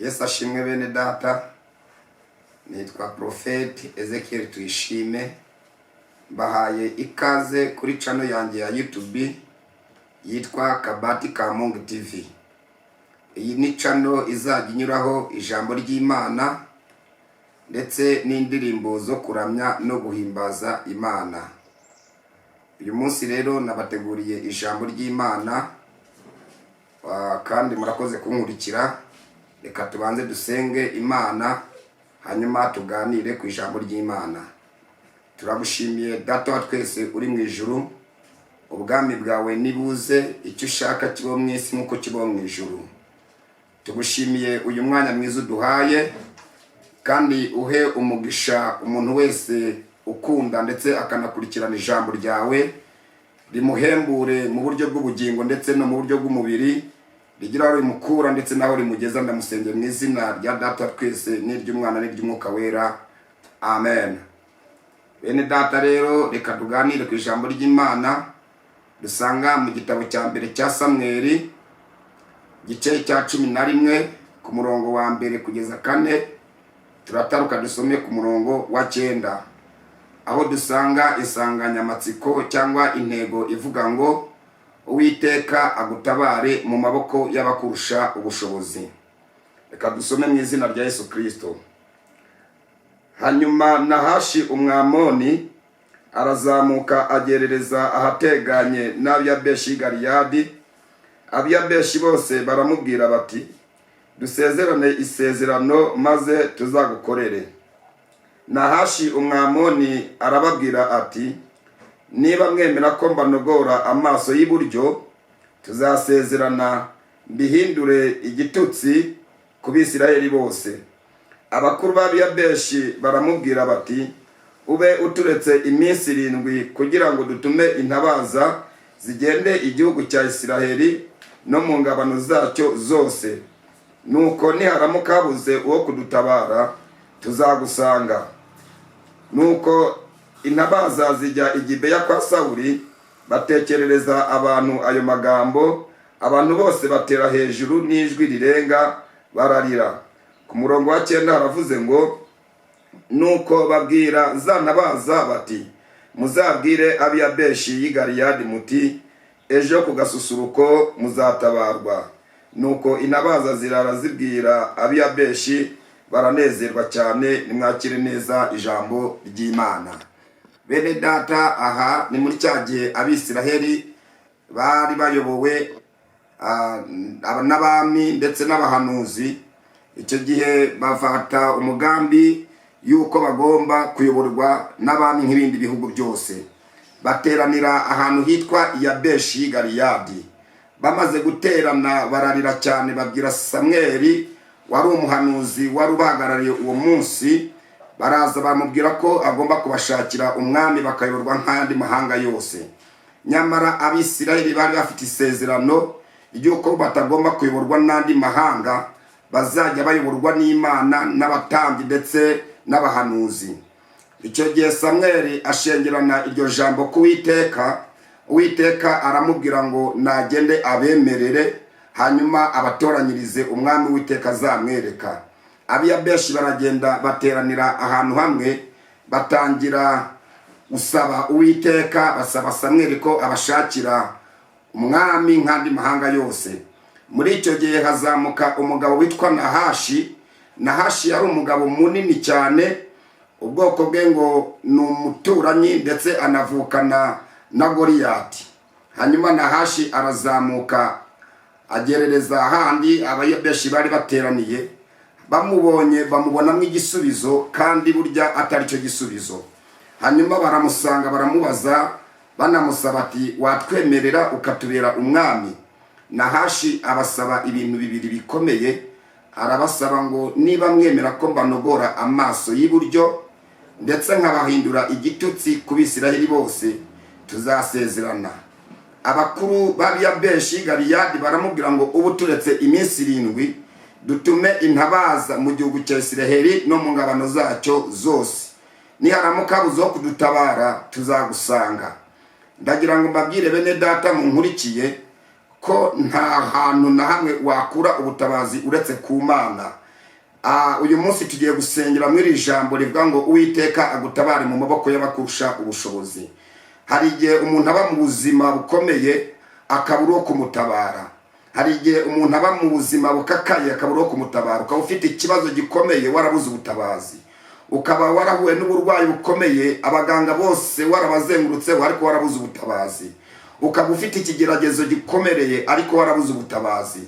Yesu ashimwe bene data. Nitwa Prophet Ezekiel Tuyishime. Bahaye ikaze kuri channel yanjye ya YouTube yitwa Kabati ka Mungu TV. Iyi ni channel izajya inyuraho ijambo ry'Imana ndetse n'indirimbo zo kuramya no guhimbaza Imana. Uyu munsi rero nabateguriye ijambo ry'Imana kandi murakoze kunkurikira. Reka tubanze dusenge Imana hanyuma tuganire ku ijambo ry'Imana. Turagushimiye Data wa twese uri mu ijuru, ubwami bwawe nibuze, icyo ushaka kibo mu isi nkuko kibo mu ijuru. Tugushimiye uyu mwanya mwiza duhaye, kandi uhe umugisha umuntu wese ukunda ndetse akanakurikirana ijambo ryawe, rimuhembure mu buryo bw'ubugingo ndetse no mu buryo bw'umubiri, rigira rimukura ndetse naho rimugeza. Ndamusenge mu izina rya Data twese n'iry'Umwana n'iry'Umwuka wera, amen. Bene data rero reka tuganire ku ijambo ry'Imana dusanga mu gitabo cya mbere cya Samweli gice cya 11 ku murongo wa mbere kugeza 4. Turataruka dusome ku murongo wa 9, aho dusanga insanganyamatsiko cyangwa intego ivuga ngo Uwiteka agutabare mu maboko y'abakurusha ubushobozi. Reka dusome mu izina rya Yesu Kristo. Hanyuma Nahashi Umwamoni arazamuka agerereza ahateganye n'Abiyabeshi Galiyadi. Abiyabeshi bose baramubwira bati, dusezerane isezerano maze tuzagukorere. Nahashi Umwamoni arababwira ati, niba mwemera ko mbanogora amaso y'iburyo, tuzasezerana mbihindure igitutsi ku Bisirayeli bose. Abakuru b'Abiyabeshi baramubwira bati, ube uturetse iminsi 7 kugira ngo dutume intabaza zigende igihugu cya Isiraheli no mu ngabano zacyo zose. Nuko niharamuka habuze uwo kudutabara, tuzagusanga. Nuko intabaza zijya i Gibeya kwa Sawuli, batekerereza abantu ayo magambo. Abantu bose batera hejuru n'ijwi rirenga bararira. Ku murongo wa 9 haravuze ngo, nuko babwira za ntabaza bati, muzabwire Abiyabeshi y'i Galiyadi muti, ejo ku gasusuruko muzatabarwa. Nuko intabaza zirara zibwira Abiyabeshi, baranezerwa cyane. Nimwakire neza ijambo ry'Imana. Bene data, aha ni muri cyagihe Abisiraheli bari bayobowe n'abami ndetse n'abahanuzi. Icyo gihe bafata umugambi yuko bagomba kuyoborwa n'abami nk'ibindi bihugu byose. Bateranira ahantu hitwa Yabeshi Galiyadi. Bamaze guterana bararira cyane, babwira Samweli wari umuhanuzi wari ubahagarariye uwo munsi. Baraza bamubwira ko agomba kubashakira umwami bakayoborwa nk'andi mahanga yose. Nyamara Abisirayeli bari bafite isezerano ry'uko batagomba kuyoborwa n'andi mahanga, bazajya bayoborwa n'Imana n'abatambyi ndetse n'abahanuzi. Icyo gihe Samweli ashengerana iryo jambo ku Uwiteka. Uwiteka aramubwira ngo nagende abemerere, hanyuma abatoranyirize umwami Uwiteka azamwereka. Abiyabeshi baragenda bateranira ahantu hamwe, batangira gusaba Uwiteka, basaba Samweli ko abashakira umwami nk'andi mahanga yose. Muri icyo gihe hazamuka umugabo witwa Nahashi. Nahashi yari umugabo munini cyane, ubwoko bwe ngo ni umuturanyi ndetse anavukana na Goliyati. Hanyuma Nahashi arazamuka agerereza ahandi Abiyabeshi bari bateraniye. Bamubonye bamubonamo igisubizo, kandi burya atari cyo gisubizo. Hanyuma baramusanga baramubaza, banamusaba ati, watwemerera ukatubera umwami? Nahashi abasaba ibintu 2 bikomeye. Arabasaba ngo niba mwemera ko mbanogora amaso y'iburyo ndetse nkabahindura igitutsi ku Bisirayeli bose, tuzasezerana. Abakuru b'Abiyabeshi Galiyadi baramubwira ngo ubu turetse iminsi 7 dutume intabaza mu gihugu cya Isiraheli no mu ngabano zacyo zose. Niharamuka habuze wo kudutabara, tuzagusanga. Ndagira ngo mbabwire bene data munkurikiye ko nta hantu na hamwe wakura ubutabazi uretse ku Mana. uyu munsi tugiye gusengera muri iri jambo rivuga ngo Uwiteka agutabare mu maboko y'abakurusha ubushobozi. Hari igihe umuntu aba mu buzima bukomeye akabura uwo kumutabara. Hari igihe umuntu aba mu buzima bukakaye akabura uwo kumutabara. Ukaba ufite ikibazo gikomeye warabuze ubutabazi. Ukaba warahuye n'uburwayi bukomeye abaganga bose warabazengurutse ariko warabuze ubutabazi. Ukaba ufite ikigeragezo gikomereye ariko warabuze ubutabazi.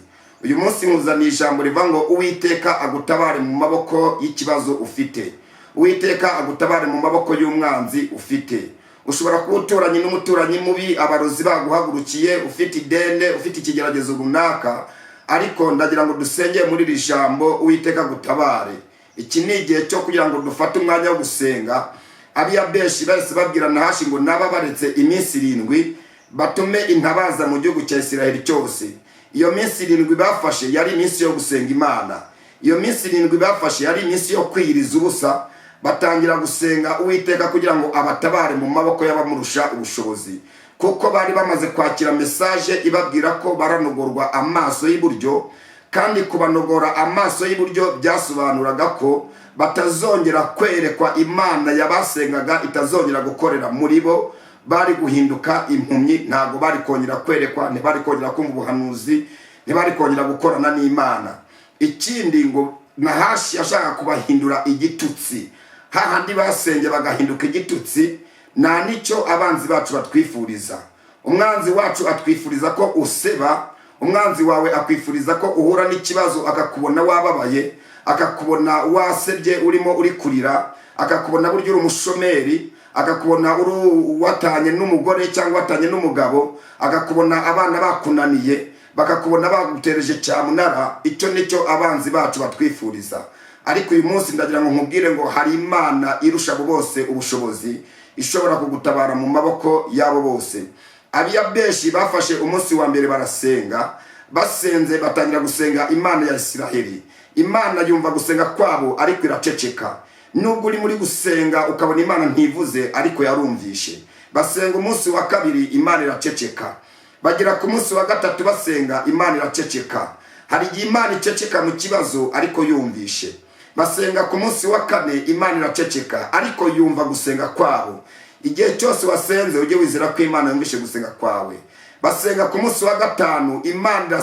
Uyu munsi nkuzaniye ijambo rivuga ngo Uwiteka agutabare mu maboko y'ikibazo ufite. Uwiteka agutabare mu maboko y'umwanzi ufite. Ushobora kuba uturanye n'umuturanyi mubi, abarozi baguhagurukiye, ufite idende, ufite ikigeragezo runaka, ariko ndagira ngo dusenge muri iri jambo Uwiteka agutabare. Iki ni igihe cyo kugira ngo dufate umwanya wo gusenga. Abiyabeshi bahise babwira Nahashi ngo naba baretse iminsi 7 batume intabaza mu gihugu cya Isiraheli cyose. Iyo minsi 7 bafashe yari iminsi yo gusenga Imana. Iyo minsi 7 bafashe yari iminsi yo kwiyiriza ubusa. Batangira gusenga Uwiteka kugira ngo abatabare mu maboko y'abamurusha ubushobozi, kuko bari bamaze kwakira message ibabwira ko baranogorwa amaso y'iburyo, kandi kubanogora amaso y'iburyo byasobanuraga ko batazongera kwerekwa Imana yabasengaga, itazongera gukorera muri bo. Bari guhinduka impumyi, ntago bari kongera kwerekwa, ntibari kongera kumva ubuhanuzi, ntibari kongera gukorana n'Imana. Ikindi ngo Nahashi ashaka kubahindura igitutsi. Hahandi basenge bagahinduka igitutsi, nta nicyo abanzi bacu batwifuriza. Umwanzi wacu atwifuriza ko useba, umwanzi wawe akwifuriza ko uhura n'ikibazo akakubona wababaye, akakubona wasebye urimo uri kurira, akakubona buryo uri umushomeri, akakubona uri watanye n'umugore cyangwa watanye n'umugabo, akakubona abana bakunaniye, bakakubona bagutereje cyamunara. Icyo nicyo abanzi bacu batwifuriza. Ariko uyu munsi ndagira ngo nkubwire ngo hari Imana irusha bose ubushobozi, ishobora kugutabara mu maboko yabo bose. Abiyabeshi bafashe umunsi wa mbere barasenga, basenze batangira gusenga Imana ya Isiraheli. Imana yumva gusenga kwabo ariko iraceceka. Nubwo uri muri gusenga ukabona Imana ntivuze ariko yarumvishe. Basenga umunsi wa kabiri Imana iraceceka. Bagira ku munsi wa gatatu basenga Imana iraceceka. Hari igihe Imana iceceka mu kibazo ariko yumvishe. Basenga ku munsi wa kane Imana iraceceka ariko yumva gusenga kwabo. Igihe cyose wasenze ujye wizera ko Imana yumvishe gusenga kwawe. Basenga ku munsi wa gatanu Imana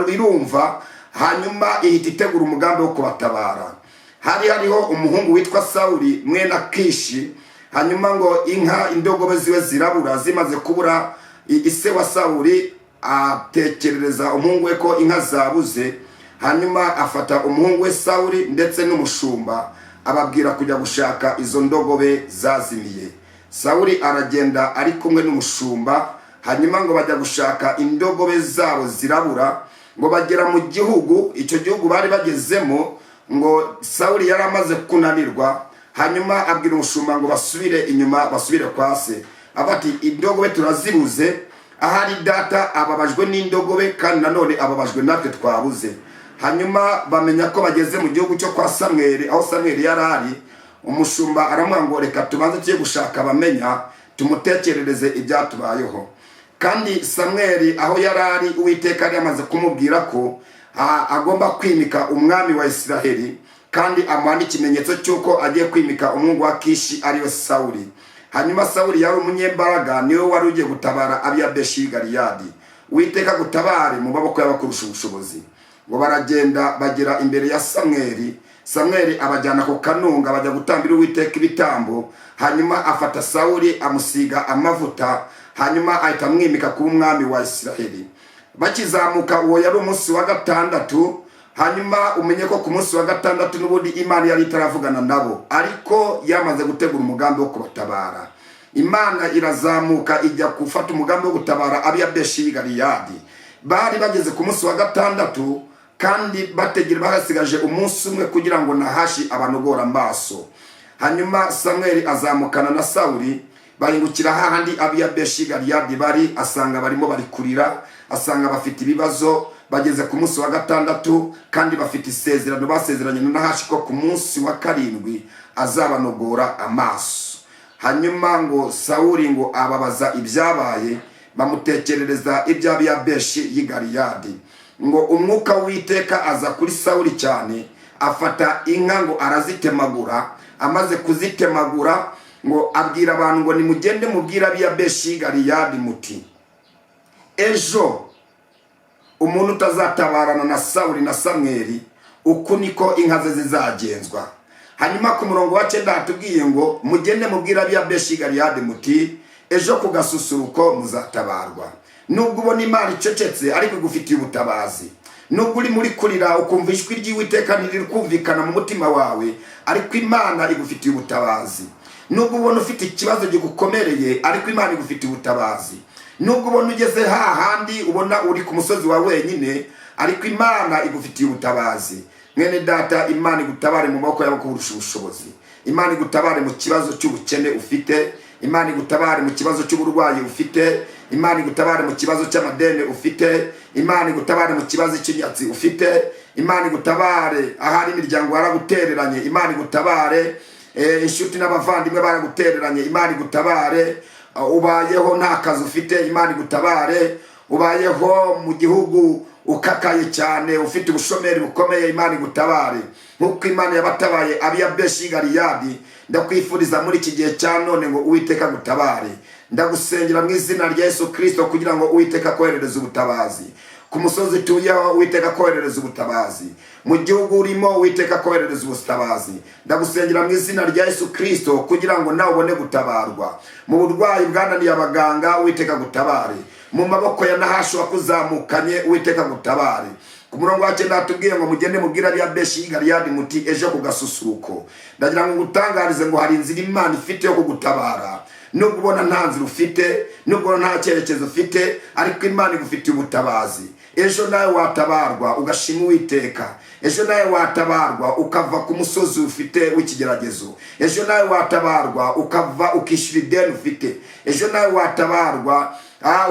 irumva, hanyuma ihita itegura umugambi wo kubatabara. Hariho umuhungu witwa Sawuli mwene Akishi, hanyuma ngo indogobe ziwe zirabura. Zimaze kubura, ise wa Sawuli atekerereza umuhungu we ko inka zabuze. Hanyuma afata umuhungu we Sawuli ndetse n'umushumba, ababwira kujya gushaka izo ndogobe zazimiye. Sawuli aragenda ari kumwe n'umushumba, hanyuma ngo bajya gushaka indogobe zabo zirabura. Ngo bagera mu gihugu, icyo gihugu bari bagezemo, ngo Sawuli yari amaze kunanirwa. Hanyuma abwira umushumba ngo basubire inyuma, basubire kwa se. Abati indogobe turazibuze, ahari data ababajwe n'indogobe kandi nanone ababajwe natwe twabuze. Hanyuma bamenya ko bageze mu gihugu cyo kwa Samweli, aho Samweli yari ari. Umushumba aramubwira ngo reka tubanze tujye gushaka bamenya, tumutekerereze ibyatubayeho. Kandi Samweli aho yari ari, Uwiteka yari yamaze kumubwira ko agomba kwimika umwami wa Isiraheli, kandi amuha ikimenyetso cy'uko agiye kwimika umuhungu wa Kishi ariwe Sawuli. Hanyuma Sawuli yari umunyembaraga, niwe wari ugiye gutabara Abiyabeshi Galiyadi. Uwiteka gutabare mu maboko y'abakurusha ubushobozi. Ngo baragenda bagera imbere ya Samweli. Samweli abajyana ku kanunga bajya gutambira Uwiteka ibitambo. Hanyuma afata Sawuli amusiga amavuta, hanyuma ahita amwimika kuba umwami wa Isiraheli. Bakizamuka, uwo yari umunsi wa gatandatu. Hanyuma umenye ko ku munsi wa gatandatu n'ubundi Imana yari itaravugana nabo, ariko yamaze gutegura umugambi wo kubatabara. Imana irazamuka ijya gufata umugambi wo gutabara Abiyabeshi Galiyadi. Bari bageze ku munsi wa gatandatu, kandi bategera bahasigaje umunsi umwe kugira ngo Nahashi abanogora amaso. Hanyuma Samweli azamukana na Sawuli, bahingukira hahandi Abiyabeshi Galiyadi bari, asanga barimo bari kurira, asanga bafite ibibazo. Bageze ku munsi wa gatandatu, kandi bafite isezerano basezeranye na Nahashi ko ku munsi wa karindwi azabanogora amaso. Hanyuma ngo Sawuli ngo ababaza ibyabaye, bamutekerereza iby'Abiyabeshi Galiyadi. Ngo umwuka w'Uwiteka aza kuri Sawuli cyane, afata inka ngo arazitemagura, amaze kuzitemagura ngo abwira abantu ngo nimugende mubwira Abiyabeshi Galiyadi muti ejo umuntu utazatabarana na Sawuli na Samweli uku niko inka ze zizagenzwa. Hanyuma ku murongo wa 9 hatubwiye ngo mugende mubwira Abiyabeshi Galiyadi muti ejo ku gasusuruko muzatabarwa. Nubwo ubona Imana icecetse ariko igufitiye ubutabazi, nubwo uri muri kurira ukumva ijwi ry'Uwiteka ntiriri kumvikana mu mutima wawe, ariko Imana igufitiye ubutabazi. Nubwo ubona ufite ikibazo gigukomereye ariko Imana igufitiye ubutabazi. Nubwo ubona ugeze hahandi ubona uri ku musozi wa wenyine ariko Imana igufitiye ubutabazi. Mwene data, Imana igutabare mu maboko yawe kurusha ubushobozi. Imana igutabare mu kibazo cy'ubukene ufite, Imana igutabare mu kibazo cy'uburwayi ufite, Imana igutabare mu kibazo cy'amadene ufite, Imana igutabare mu kibazo cy'inyatsi ufite, Imana igutabare ahari imiryango yaragutereranye, Imana igutabare inshuti n'abavandimwe baragutereranye, Imana igutabare ubayeho nta kazi ufite, Imana igutabare ubayeho mu gihugu ukakaye cyane ufite ubushomeri bukomeye, Imana igutabare nkuko Imana yabatabaye Abiyabeshi Galiyadi. Ndakwifuriza muri iki gihe cya none ngo Uwiteka gutabare. Ndagusengera mu izina rya Yesu Kristo kugira ngo Uwiteka koherereze ubutabazi ku musozi tuyeho, Uwiteka koherereza ubutabazi mu gihugu urimo, Uwiteka koherereza ubutabazi. Ndagusengera mu izina rya Yesu Kristo kugira ngo nawe ubone gutabarwa mu burwayi bwananiye abaganga, Uwiteka gutabare mu maboko ya Nahashi wakuzamukanye, Uwiteka gutabare. Ku murongo wa 9 hatubwiye ngo mugende mubwira Abiyabeshi Galiyadi muti ejo ku gasusuruko. Ndagira ngo ngutangarize ngo hari inzira Imana ifite yo kugutabara. Nubwo ubona nta nzira ufite, nubwo nta cyerekezo ufite, ariko Imana igufitiye ubutabazi. Ejo nawe watabarwa ugashima Uwiteka. Ejo nawe watabarwa ukava ku musozi ufite w'ikigeragezo. Ejo nawe watabarwa ukava ukishyura ideni ufite. Ejo nawe watabarwa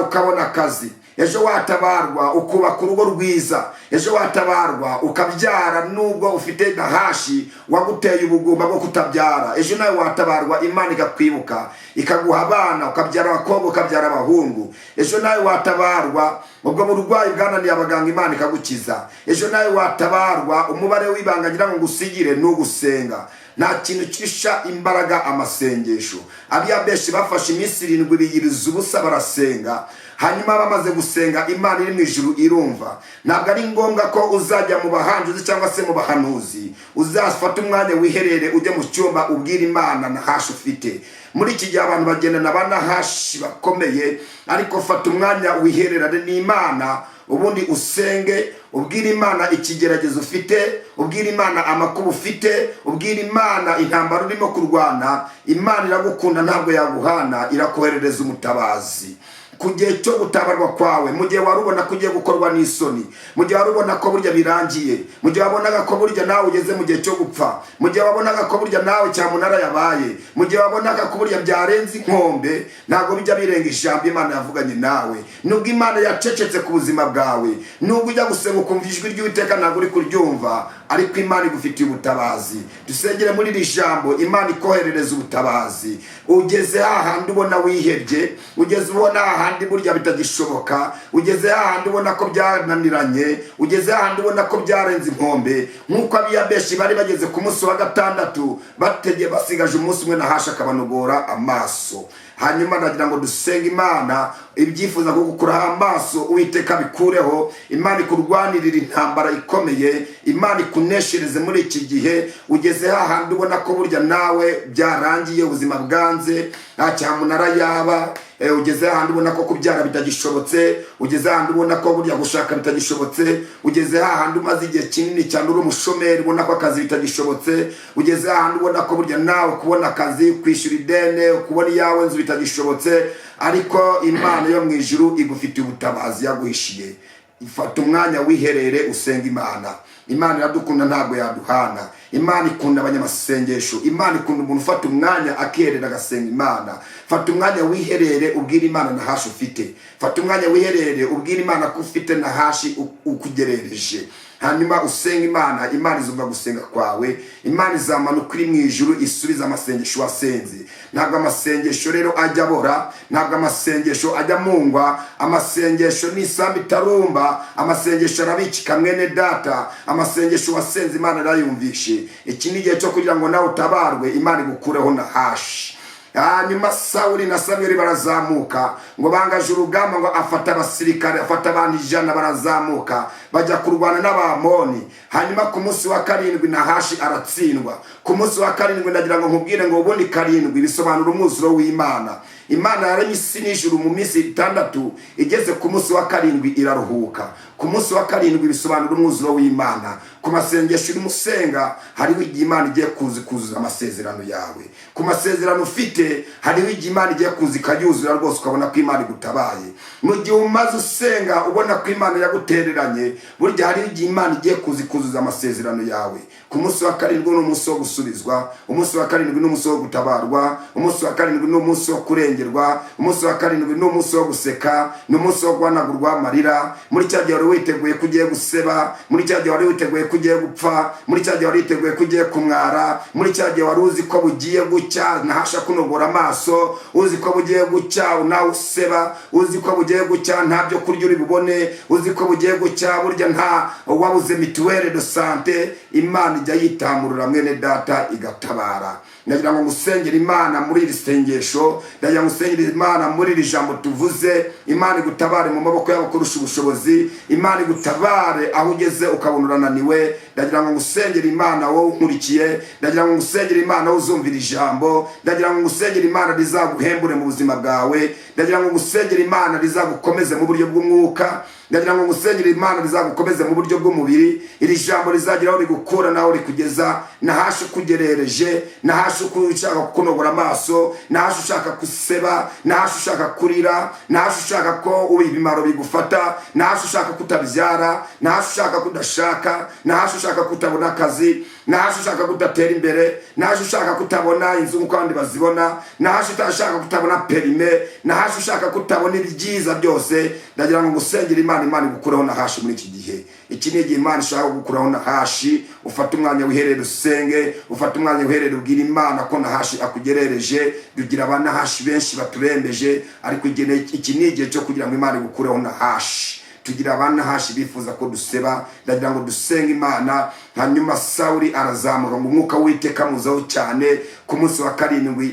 ukabona akazi. Ejo watabarwa ukubaka urugo rwiza. Ejo watabarwa ukabyara nubwo ufite Nahashi waguteye ubugumba bwo kutabyara. Ejo nawe watabarwa Imana ikakwibuka ikaguha abana, ukabyara abakobwa ukabyara abahungu. Ejo nawe watabarwa ubwo burwayi bwananiye abaganga, Imana ikagukiza. Ejo nawe watabarwa umubare w'ibanga ngira ngo ngusigire n'ugusenga. Nta kintu kisha imbaraga amasengesho. Abiyabeshi bafashe iminsi 7 biyiriza ubusa barasenga, hanyuma bamaze gusenga Imana iri mu ijuru irumva. Ntabwo ari ngombwa ko uzajya mu bahanjuzi cyangwa se mu bahanuzi, uzafata umwanya wiherere ujye mu cyumba ubwira Imana Nahashi ufite. Muri iki gihe abantu bagendana ba Nahashi bakomeye, ariko fata umwanya wihererane n'Imana ubundi usenge, ubwira Imana ikigeragezo ufite, ubwira Imana amakuba ufite, ubwira Imana intambara urimo kurwana. Imana iragukunda ntabwo yaguhana, irakoherereza umutabazi ku gihe cyo gutabarwa kwawe, mu gihe warubona ko ugiye gukorwa n'isoni, mu gihe warubona ko burya birangiye, mu gihe wabonaga ko burya nawe ugeze mu gihe cyo gupfa, mu gihe wabonaga ko burya nawe cyamunara yabaye, mu gihe wabonaga ko burya byarenze inkombe, ntabwo bijya birenga ijambo Imana yavuganye nawe. Nubwo Imana yacecetse ku buzima bwawe, nubwo ujya gusenga ukumva ijwi ry'Uwiteka ntabwo uri kuryumva, ariko Imana igufitiye ubutabazi. Dusengere muri iri jambo, Imana ikoherereza ubutabazi. Ugeze hahandi ubona wihebye, ugeze ubona hahandi burya bitagishoboka, ugeze hahandi ubona ko byananiranye, ugeze hahandi ubona ko byarenze inkombe, nkuko Abiyabeshi bari bageze ku munsi wa 6 bategeye basigaje umunsi umwe Nahashi akabanogora amaso. Hanyuma ndagira ngo dusenge Imana ibyifuza kugukuraho amaso, Uwiteka bikureho. Imana ikurwanirira intambara ikomeye, Imana ikuneshereze muri iki gihe. Ugeze hahandi ubona ko burya nawe byarangiye, ubuzima bwanze, nta cyamunara yaba. Ugeze hahandi ubona ko kubyara bitagishobotse, ugeze hahandi ubona ko burya gushaka bitagishobotse, ugeze hahandi umaze igihe kinini cyane uri umushomeri ubona ko akazi bitagishobotse, ugeze hahandi ubona ko burya nawe kubona akazi, kwishyura idene, kubona iyawe nzu bitagishobotse, ariko Imana yo mu ijuru igufitiye ubutabazi yaguhishiye. Ifata umwanya wiherere usenga Imana. Imana iradukunda ntabwo yaduhana. Imana ikunda abanyamasengesho. Imana ikunda umuntu ufata umwanya akiherera agasenga Imana. Fata umwanya wiherere ubwira Imana Nahashi ufite. Fata umwanya wiherere ubwira Imana ko ufite Nahashi ukugerereje. hanyuma usenga Imana. Imana izumva gusenga kwawe, Imana izamanuka iri mu ijuru isubiza amasengesho wasenze. Ntabwo amasengesho rero ajya abora, ntabwo amasengesho ajya mungwa. Amasengesho ni isambu itarumba, amasengesho arabikika mwene data. Amasengesho wasenze Imana arayumvishe. Iki ni igihe cyo kugira ngo nawe utabarwe, Imana igukureho Nahashi. Hanyuma Sawuli na Samweli barazamuka ngo bangaje urugamba, ngo afata abasirikare, afata abantu 100 barazamuka bajya kurwana n'Abamoni. Hanyuma ku munsi wa 7 Nahashi aratsindwa. Ku munsi wa 7 ndagira ngo nkubwire ngo ubundi 7 bisobanura umwuzuro w'Imana. Imana yaremye isi n'ijuru mu minsi 6, igeze ku munsi wa 7 iraruhuka. Ku munsi wa 7 bisobanura umwuzuro w'Imana. Ku masengesho uri musenga hariho igihe Imana igiye kuzuza amasezerano yawe. Ku masezerano ufite hariho igihe Imana igiye kuzikayuzura rwose, ukabona ko Imana igutabaye. Mu gihe umaze usenga ubona ko Imana yagutereranye, burya hariho igihe Imana igiye kuzuza amasezerano yawe. Ku munsi wa 7 ni umunsi wo gusubizwa, umunsi wa 7 ni umunsi wo gutabarwa, umunsi wa 7 ni umunsi wo kurengerwa, umunsi wa 7 ni umunsi wo guseka, ni umunsi wo guhanagurwa amarira. Muri cya gihe wari witeguye kugiye guseba, muri cya gihe wari witeguye kugiye gupfa, muri cya gihe wari witeguye kugiye kumwara, muri cya gihe wari uzi ko bugiye gucya Nahasha kunogora amaso, uzi ko bugiye gucya nawe useba, uzi ko bugiye gucya nta byo kurya uri bubone, uzi ko bugiye gucya burya nta wabuze mituwele de sante. Imana ijya yitamurura mwene data igatabara. Ndagira ngo musengere Imana muri iri sengesho, ndagira ngo musengere Imana muri iri jambo tuvuze. Imana igutabare mu maboko yabo kurusha ubushobozi, Imana igutabare aho ugeze ukabona urananiwe. Ndagira ngo musengere Imana wowe unkurikiye, ndagira ngo musengere Imana uzumvira ijambo, ndagira ngo musengere Imana rizaguhembure mu buzima bwawe, ndagira ngo musengere Imana rizagukomeze mu buryo bw'umwuka, ndagira ngo musengere Imana rizagukomeze mu buryo bw'umubiri. Iri jambo rizagira aho rigukura naho rikugeza. Nahashi kugerereje, Nahashi ushaka kunogora amaso, Nahashi ushaka kuseba, Nahashi ushaka kurira, Nahashi ushaka ko ibimaro bigufata, Nahashi ushaka kutabyara, Nahashi ushaka kudashaka, Nahashi ushaka kutabona akazi, Nahashi ushaka kudatera imbere, Nahashi ushaka kutabona inzu nk'uko abandi bazibona, Nahashi ushaka kutabona perime, Nahashi ushaka kutabona ibyiza byose. Ndagira ngo musengere Imana, Imana igukureho Nahashi muri iki gihe. Iki ni igihe Imana ishaka gukuraho Nahashi. Ufata umwanya wiherere usenge, ufata umwanya wiherere ubwira Imana ko Nahashi akugerereje. Dugira abanahashi benshi baturembeje, ariko iki ni igihe cyo kugira ngo Imana igukureho Nahashi. Tugira abanahashi bifuza ko duseba, ndagira ngo dusenge Imana. Hanyuma Sawuli arazamuka mu mwuka w'Iteka muzaho cyane. Ku munsi wa 7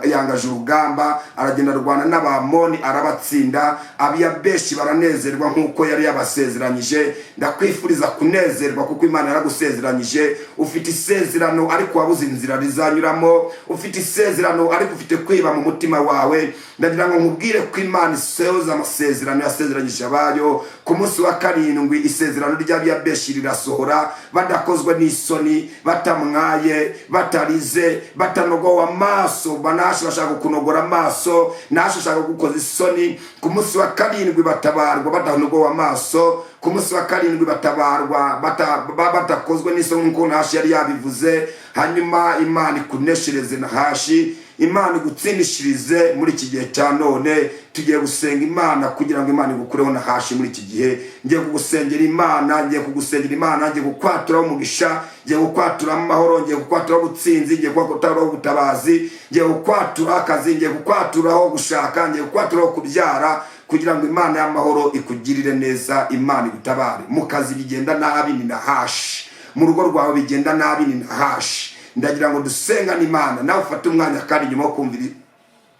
yangaje urugamba, aragenda rwana n'Abamoni arabatsinda. Abiyabeshi baranezerwa nk'uko yari yabasezeranyije. Ndakwifuriza kunezerwa kuko Imana yaragusezeranyije. Ufite isezerano ariko wabuze inzira rizanyuramo, ufite isezerano ariko ufite kwiba mu mutima wawe. Ndagira ngo nkubwire ko Imana isohoza amasezerano yasezeranyije abayo. Ku munsi wa 7 isezerano ry'Abiyabeshi rirasohora, badakozwe n'isoni, batamwaye, batarize, batanogowe amaso. Nahashi bashaka kunogora amaso, Nahashi bashaka gukoza isoni. Ku munsi wa 7 batabarwa badanogowe amaso. Ku munsi wa 7 batabarwa batakozwe n'isoni nk'uko Nahashi yari yabivuze. Hanyuma Imana ikuneshereze Nahashi, Imana igutsindishirize muri iki gihe cya none. Tugiye gusenga Imana kugira ngo Imana igukureho Nahashi muri iki gihe. Ngiye kugusengera Imana, ngiye kugusengera Imana, ngiye gukwatura umugisha, ngiye gukwatura amahoro, ngiye gukwatura ubutsinzi, ngiye gukwatura ubutabazi, ngiye gukwatura akazi, ngiye gukwatura aho gushaka, ngiye gukwatura aho kubyara, kugira ngo Imana y'amahoro ikugirire neza. Imana igutabare. Mu kazi bigenda nabi ni Nahashi, mu rugo rwawe bigenda nabi ni Nahashi. Ndagira ngo dusengane Imana. Nawe ufate umwanya kandi nyuma yo kumvira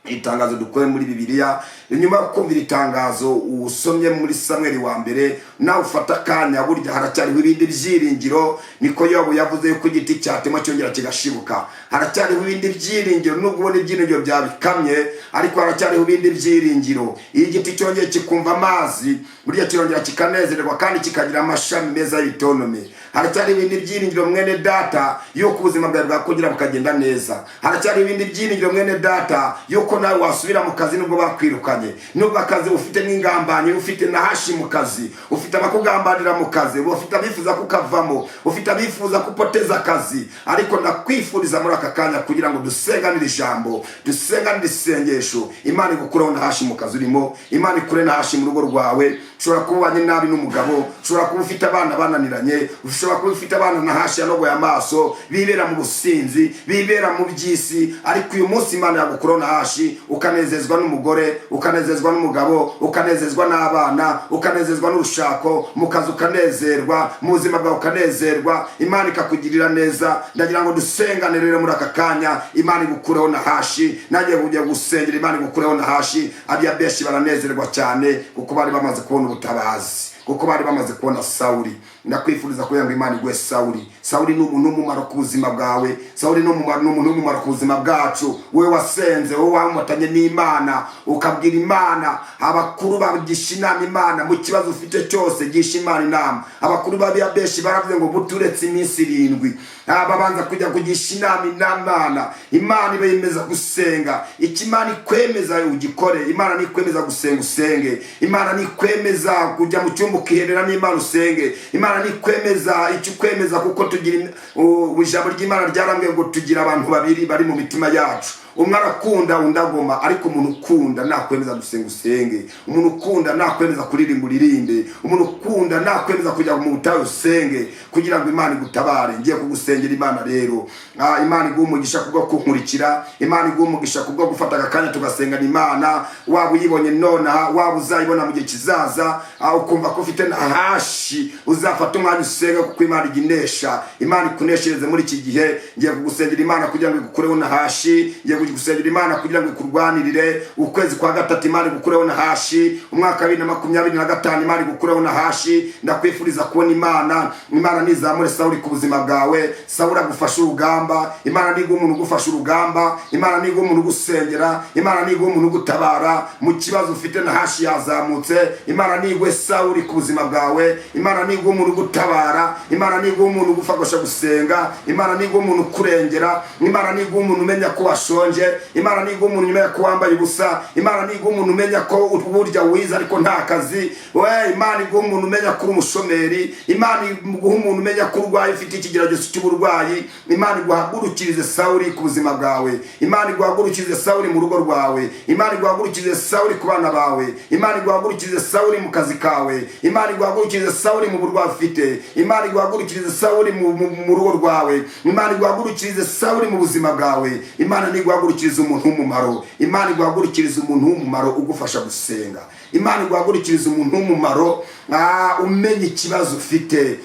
itangazo dukoye muri Bibiliya, nyuma yo kumvira itangazo usomye muri Samweli wa mbere, nawe ufata akanya. Burya haracyariho ibindi byiringiro, niko Yobu yavuze ko igiti cyatemwa cyongera kigashibuka. Haracyariho ibindi byiringiro, nubwo ubona ibyiringiro byabikamye, ariko haracyariho ibindi byiringiro. Iyo igiti cyongeye kikumva amazi, burya kirongera kikanezererwa kandi kikagira amashami meza y'itonome. haracyari ibindi byiringiro mwene data yuko ubuzima bwawe bwakongera bukagenda neza. Haracyari ibindi byiringiro mwene data yuko nawe wasubira mu kazi nubwo bakwirukanye, nubwo akazi ufite n'ingambanye, ufite nahashi mu kazi, ufite abakugambanira mu kazi, ufite abifuza kukavamo, ufite abifuza kupoteza akazi. Ariko ndakwifuriza muri aka kanya kugira ngo dusenganire ijambo, dusenganire isengesho. Imana igukureho nahashi mu kazi urimo, Imana ikure nahashi mu rugo rwawe. Ushobora kuba ubanye nabi n'umugabo, ushobora kuba ufite abana bananiranye, ushobora kuba ufite abana nahashi yanogoye amaso, bibera mu businzi, bibera mu by'isi. Ariko uyu munsi Imana yagukureho nahashi, ukanezezwa n'umugore, ukanezezwa n'umugabo, ukanezezwa n'abana, ukanezezwa n'urushako, mu kazi ukanezerwa, mu buzima bwawe ukanezerwa. Imana ikakugirira neza. Ndagira ngo dusengane rero muri aka kanya. Imana igukureho nahashi, nanjye kujya gusengera Imana igukureho nahashi. Abya benshi baranezerwa cyane kuko bari bamaze kubona ubutabazi, kuko bari bamaze kubona Sawuli. Ndakwifuriza kugira ngo Imana igwe Sawuli. Sawuli ni umuntu w'umumaro ku buzima bwawe, Sawuli ni umuntu w'umumaro ku buzima bwacu. Wowe wasenze, wowe wamutanye n'Imana, ukabwira Imana, abakuru bagisha inama Imana mu kibazo ufite cyose, gisha Imana inama. Abakuru babiya benshi baravuze ngo buturetse iminsi 7 babanza kujya kugisha inama Imana. Imana ibemeza gusenga. Imana ikwemeza ugikore. Imana nikwemeza gusenga usenge. Imana nikwemeza kujya mu cyumba ukiherera n'Imana usenge. Imana nikwemeza icyo kwemeza, kuko tugira ijambo ry'Imana ryarambwiye ngo tugira abantu babiri bari mu mitima yacu. Umwe arakunda undi agoma, ariko umuntu ukunda nakwemeza gusenga usenge. Umuntu ukunda nakwemeza kuririmba uririmbe. Umuntu ukunda nakwemeza kujya mu butayu usenge kugira ngo Imana igutabare. Ngiye kugusengera Imana rero. Imana iguha umugisha kubwo kunkurikira, Imana iguha umugisha kubwo gufata akanya tugasengana Imana. Waba uyibonye nonaha, waba uzayibona mu gihe kizaza, ukumva ko ufite nahashi, uzafata umwanya usenge kuko Imana iginesha. Imana ikuneshereze muri iki gihe. Ngiye kugusengera Imana kugira ngo igukureho nahashi. Ngiye gusengera Imana kugira ngo ikurwanirire. Ukwezi kwa gatatu Imana igukureho nahashi. Umwaka 2025 Imana igukureho nahashi. Ndakwifuriza kubona Imana. Imana nizamure Sawuli ku buzima bwawe. Sawuli agufasha urugamba. Imana nigo umuntu ugufasha urugamba. Imana nigo umuntu ugusengera. Imana nigo umuntu ugutabara mu kibazo ufite nahashi yazamutse. Imana nigo Sawuli ku buzima bwawe. Imana nigo umuntu ugutabara. Imana nigo umuntu ugufasha gusenga. Imana nigo umuntu kurengera. Imana nigo umuntu umenya ko washonje. Imana nigo umuntu umenya ko wambaye ubusa. Imana nigo umuntu umenya ko uburya wiza ariko nta kazi. Imana nigo umuntu umenya ko umushomeri. Imana nigo umuntu umenya ko urwaye ufite ikigeragezo cy'uburwayi. Imana iguhagurukirize Sawuli ku buzima bwawe. Imana iguhagurukirize Sawuli mu rugo rwawe. Imana iguhagurukirize Sawuli ku bana bawe. Imana iguhagurukirize Sawuli mu kazi kawe. Imana iguhagurukirize Sawuli mu burwayi ufite. Imana iguhagurukirize Sawuli mu rugo rwawe. Imana iguhagurukirize Sawuli mu buzima bwawe. Imana iguhagurukiriza umuntu w'umumaro. Imana iguhagurukiriza umuntu w'umumaro ugufasha gusenga. Imana iguhagurukiriza umuntu w'umumaro umenya ikibazo ufite.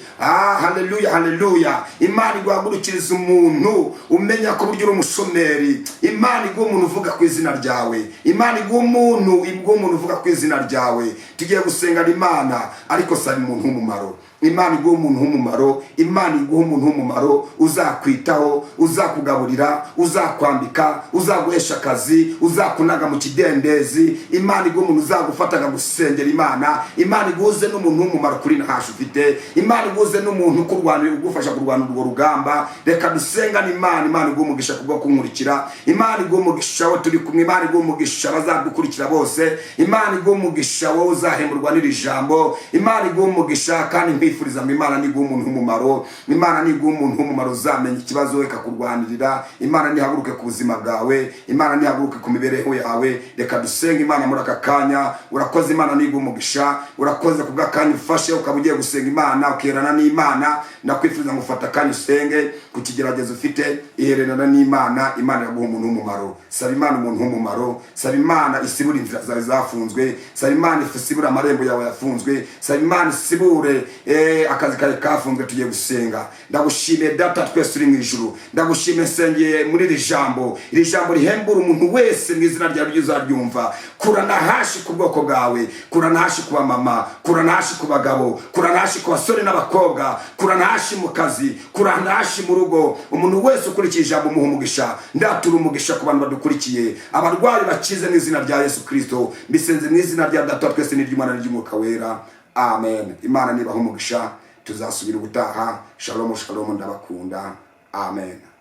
Haleluya, haleluya. Imana iguhagurukiriza umuntu umenya ko buryo uri umushomeri. Imana iguha umuntu uvuga ku izina ryawe. Imana iguha umuntu uvuga ku izina ryawe. Tugiye gusengana Imana, ariko sari umuntu w'umumaro. Imana iguha umuntu w'umumaro. Imana iguha umuntu w'umumaro uzakwitaho, uzakugaburira, uzakwambika, uzaguhesha akazi, uzakunaga mu kidendezi. Imana iguha umuntu uzagufataga gusengera Imana. Imana iguze n'umuntu w'umumaro kuri nahashi ufite. Imana iguze n'umuntu ukurwanira, ugufasha kurwana urwo rugamba. Reka dusengane Imana. Imana iguha umugisha kubwo kunkurikira. Imana iguha umugisha wo turi kumwe. Imana iguha umugisha bazadukurikira bose. Imana iguha umugisha wo uzahemburwa n'iri jambo. Imana iguha umugisha kandi kwifuriza ngo Imana niguha umuntu w'umumaro. Imana niguha umuntu w'umumaro uzamenya ikibazo we kakurwanirira. Imana nihaguruke ku buzima bwawe. Imana nihaguruke ku mibereho yawe. Reka dusenge Imana muri aka kanya. Urakoze Imana niguha umugisha. Urakoze kubwa kanya ufashe ukaba ugiye gusenga Imana, ukerana n'Imana. Ndakwifuriza ngo ufata kanya usenge ku kigeragezo ufite, ihererana n'Imana. Imana yaguha umuntu w'umumaro. Saba Imana umuntu w'umumaro. Saba Imana isibura inzira zawe zafunzwe. Saba Imana isibura amarembo yawe yafunzwe. Saba Imana isibure akazi kawe kafunzwe. Tugiye gusenga. Ndagushimiye Data twese uri mu ijuru. Ndagushimiye nsengeye muri iri jambo. Iri jambo rihembura umuntu wese mu izina ryawe uzaryumva. Kurana hashi ku bwoko bwawe. Kurana hashi ku bamama. Kurana hashi ku bagabo. Kurana hashi ku basore n'abakobwa. Kurana hashi mu kazi. Kurana hashi mu rugo. Umuntu wese ukurikije ijambo umuha umugisha. Ndatura umugisha ku bantu badukurikiye. Abarwayi bakize mu izina rya Yesu Kristo. Mbisenze mu izina rya Data twese n'iry'Imana n'iry'Umwuka wera. Amen. Imana nibaha umugisha. tuzasubira ubutaha. Shalom shalom, ndabakunda. Amen.